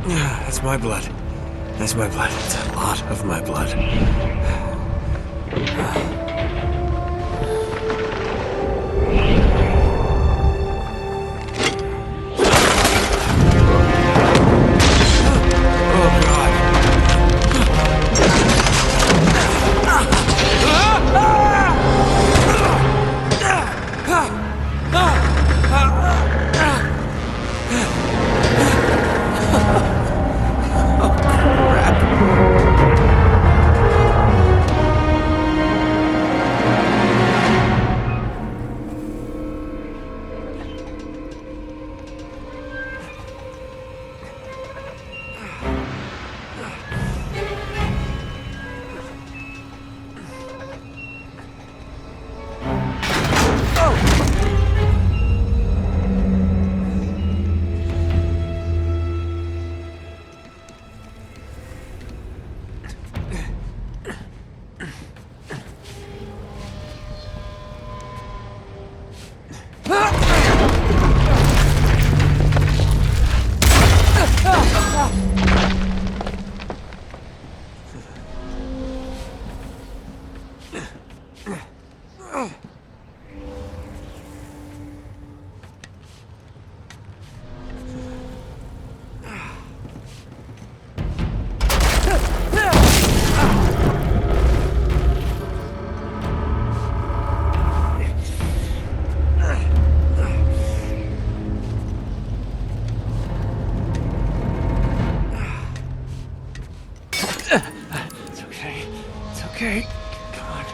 That's my blood. That's my blood. It's a lot of my blood. Okay, come on.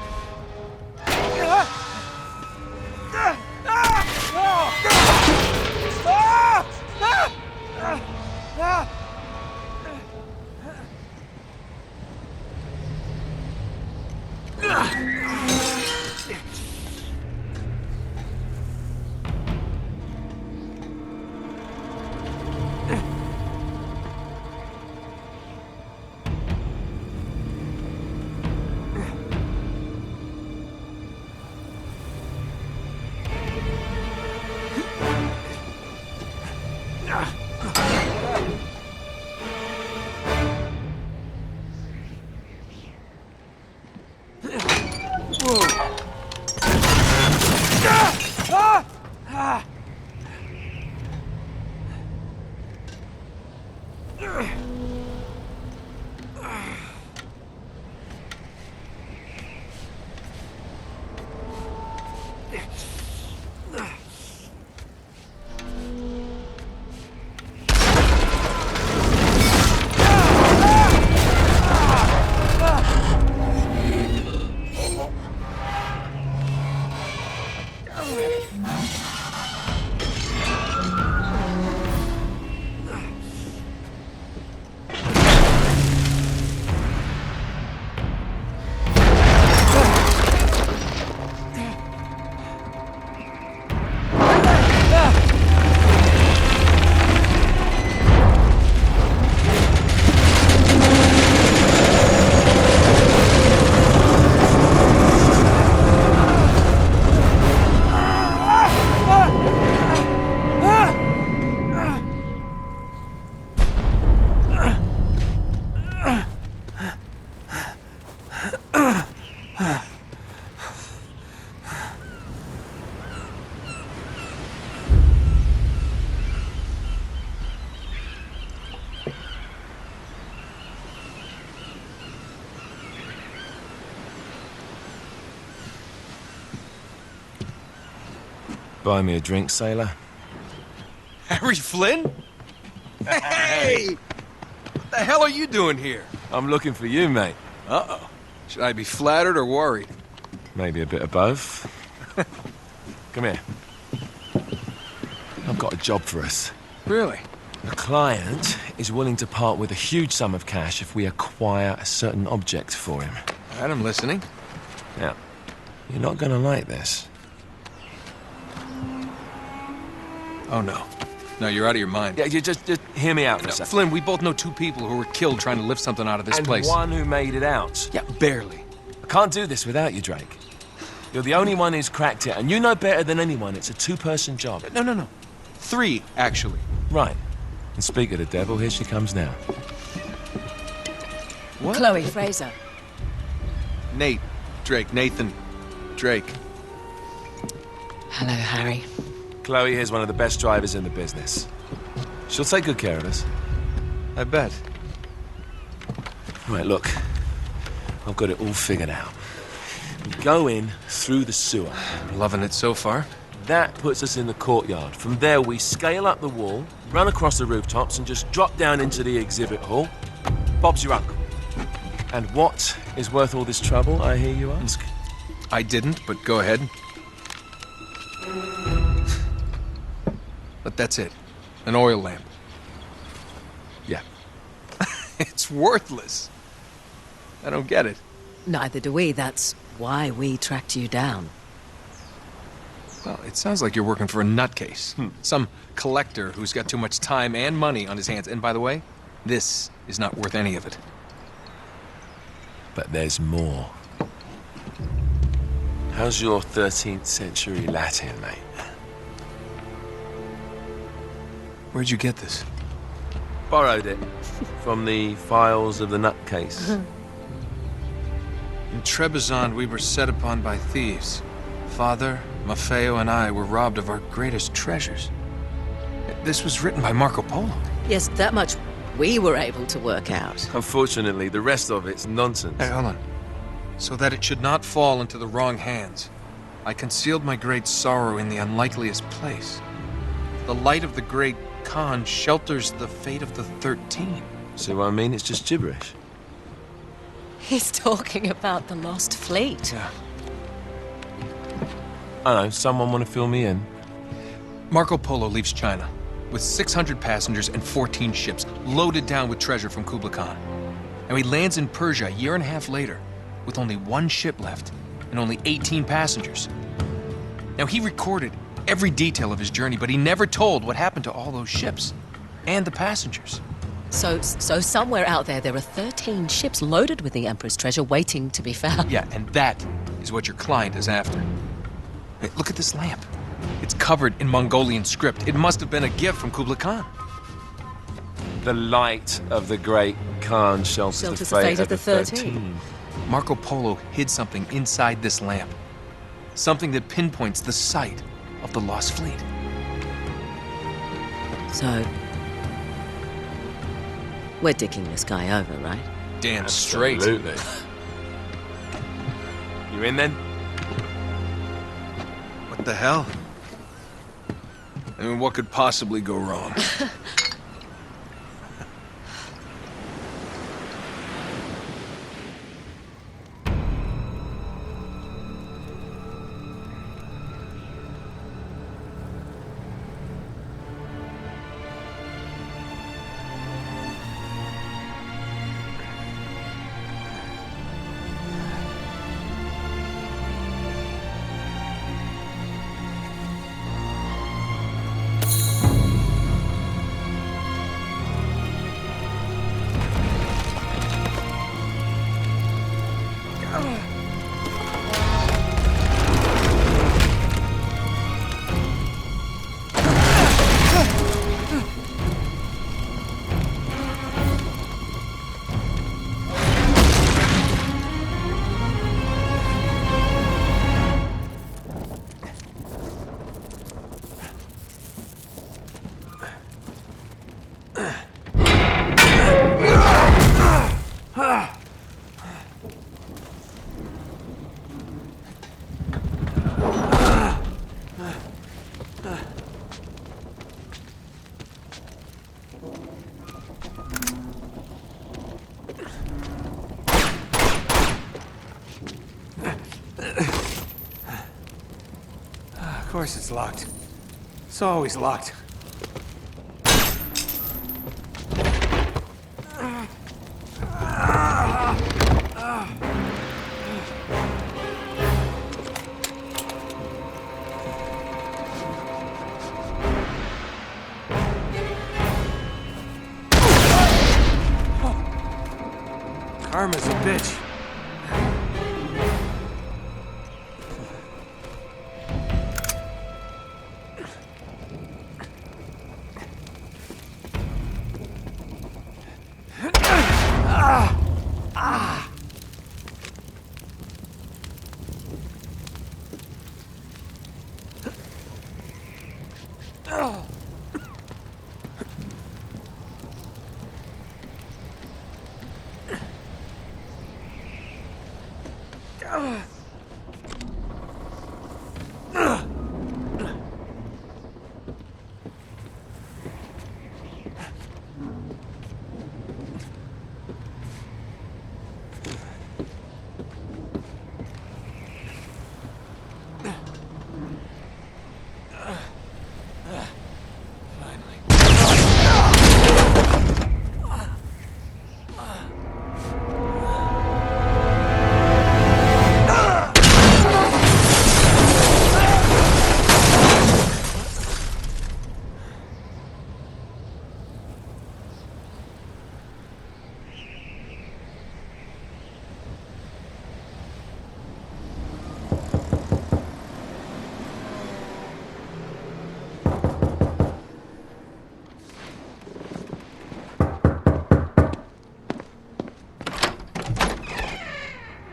Buy me a drink, sailor? Harry Flynn? Hey! What the hell are you doing here? I'm looking for you, mate. Uh-oh. Should I be flattered or worried? Maybe a bit of both. Come here. I've got a job for us. Really? The client is willing to part with a huge sum of cash if we acquire a certain object for him. All right, I'm listening. Now, you're not gonna like this. Oh, no. No, you're out of your mind. Yeah, you just hear me out for a No, second. Flynn, we both know two people who were killed trying to lift something out of this place. And one who made it out. Yeah, barely. I can't do this without you, Drake. You're the only one who's cracked it, and you know better than anyone it's a two-person job. No. 3, actually. Right. And speak of the devil, here she comes now. What? Chloe Fraser. Nate. Drake. Nathan. Drake. Hello, Harry. Chloe here's one of the best drivers in the business. She'll take good care of us. I bet. Right, look. I've got it all figured out. We go in through the sewer. Loving it so far. That puts us in the courtyard. From there, we scale up the wall, run across the rooftops, and just drop down into the exhibit hall. Bob's your uncle. And what is worth all this trouble, I hear you ask? I didn't, but go ahead. But that's it. An oil lamp. Yeah. It's worthless. I don't get it. Neither do we. That's why we tracked you down. Well, it sounds like you're working for a nutcase. Some collector who's got too much time and money on his hands. And by the way, this is not worth any of it. But there's more. How's your 13th century Latin, mate? Where'd you get this? Borrowed it from the files of the nutcase. In Trebizond, we were set upon by thieves. Father, Maffeo, and I were robbed of our greatest treasures. This was written by Marco Polo. Yes, that much we were able to work out. Unfortunately, the rest of it's nonsense. Hey, hold on. So that it should not fall into the wrong hands, I concealed my great sorrow in the unlikeliest place. The light of the great Khan shelters the fate of the 13. See what I mean? It's just gibberish. He's talking about the lost fleet. Yeah. I know, someone want to fill me in? Marco Polo leaves China with 600 passengers and 14 ships loaded down with treasure from Kublai Khan. And he lands in Persia a year and a half later with only one ship left and only 18 passengers. Now, he recorded every detail of his journey, but he never told what happened to all those ships and the passengers. So somewhere out there are 13 ships loaded with the Emperor's treasure waiting to be found. Yeah, and that is what your client is after. Hey, look at this lamp. It's covered in Mongolian script. It must have been a gift from Kublai Khan. The light of the great Khan shelters the fate of the 13. Marco Polo hid something inside this lamp. Something that pinpoints the site of the lost fleet. So, we're dicking this guy over, right? Damn straight. Absolutely. You in then? What the hell? I mean, what could possibly go wrong? Of course it's locked. It's always locked. Karma's a bitch.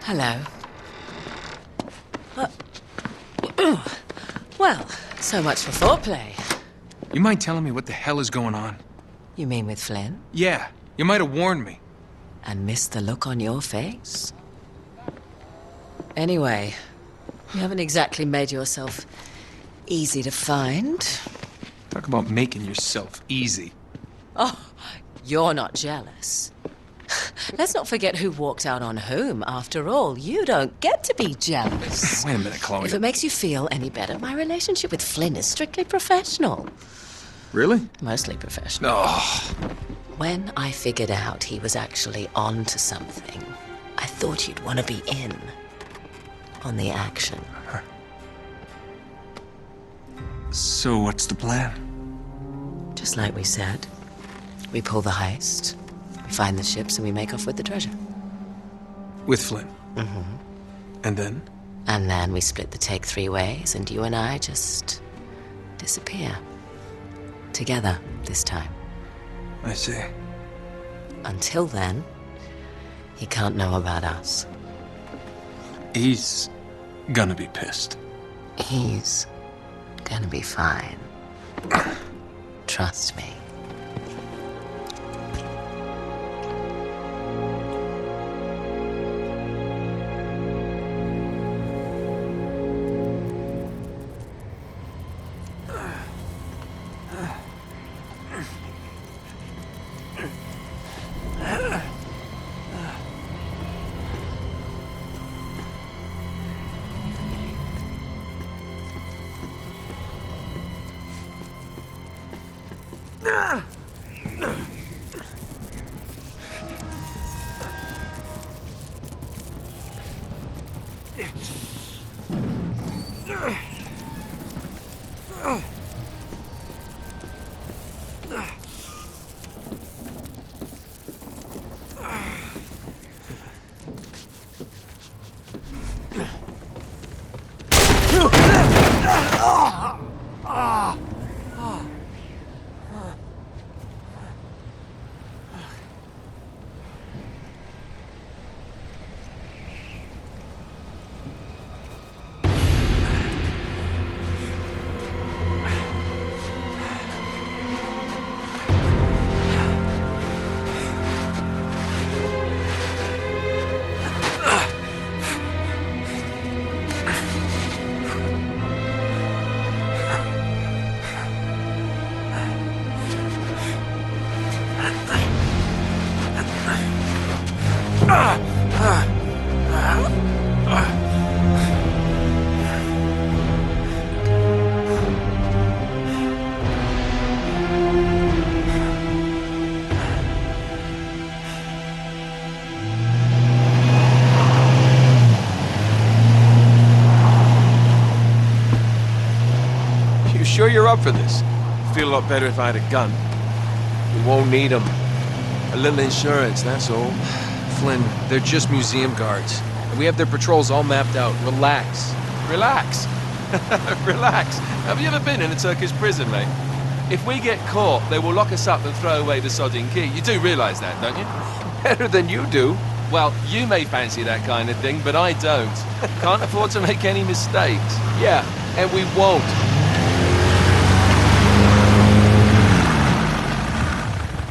Hello. Well, so much for foreplay. You mind telling me what the hell is going on? You mean with Flynn? Yeah, you might have warned me. And missed the look on your face? Anyway, you haven't exactly made yourself easy to find. Talk about making yourself easy. Oh, you're not jealous. Let's not forget who walked out on whom. After all, you don't get to be jealous. Wait a minute, Chloe. If it makes you feel any better, my relationship with Flynn is strictly professional. Really? Mostly professional. Oh, When I figured out he was actually on to something, I thought you'd want to be in on the action. so what's the plan? Just like we said, we pull the heist, we find the ships, and we make off with the treasure. With Flynn? And then? And then we split the take 3 ways, and you and I just disappear. Together, this time. I see. Until then, he can't know about us. He's gonna be pissed. He's gonna be fine. Trust me. Sure you're up for this? Feel a lot better if I had a gun. We won't need them. A little insurance, that's all. Flynn, they're just museum guards. And we have their patrols all mapped out. Relax. Relax. Relax. Have you ever been in a Turkish prison, mate? If we get caught, they will lock us up and throw away the sodding key. You do realise that, don't you? Better than you do. Well, you may fancy that kind of thing, but I don't. Can't afford to make any mistakes. Yeah, and we won't.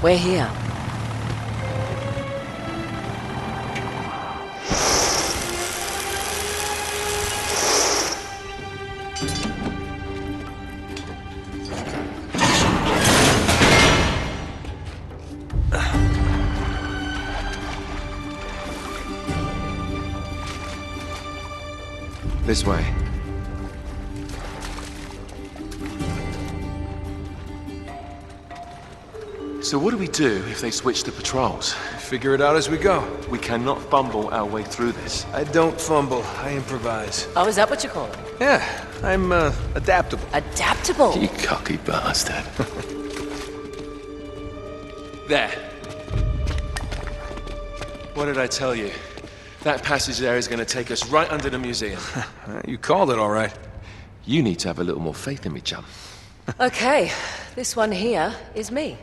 We're here. This way. So what do we do if they switch to patrols? Figure it out as we go. We cannot fumble our way through this. I don't fumble, I improvise. Oh, is that what you call it? Yeah, I'm adaptable. Adaptable. You cocky bastard. There. What did I tell you? That passage there is going to take us right under the museum. You called it all right. You need to have a little more faith in me, chum. Okay, this one here is me.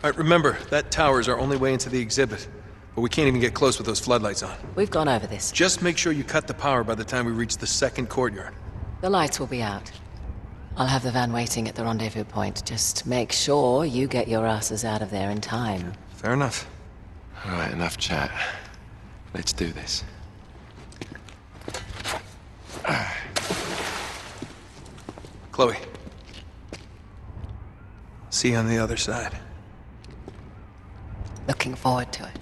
All right, remember, that tower is our only way into the exhibit. But we can't even get close with those floodlights on. We've gone over this. Just make sure you cut the power by the time we reach the second courtyard. The lights will be out. I'll have the van waiting at the rendezvous point. Just make sure you get your asses out of there in time. Fair enough. All right, enough chat. Let's do this. Chloe. See you on the other side. Looking forward to it.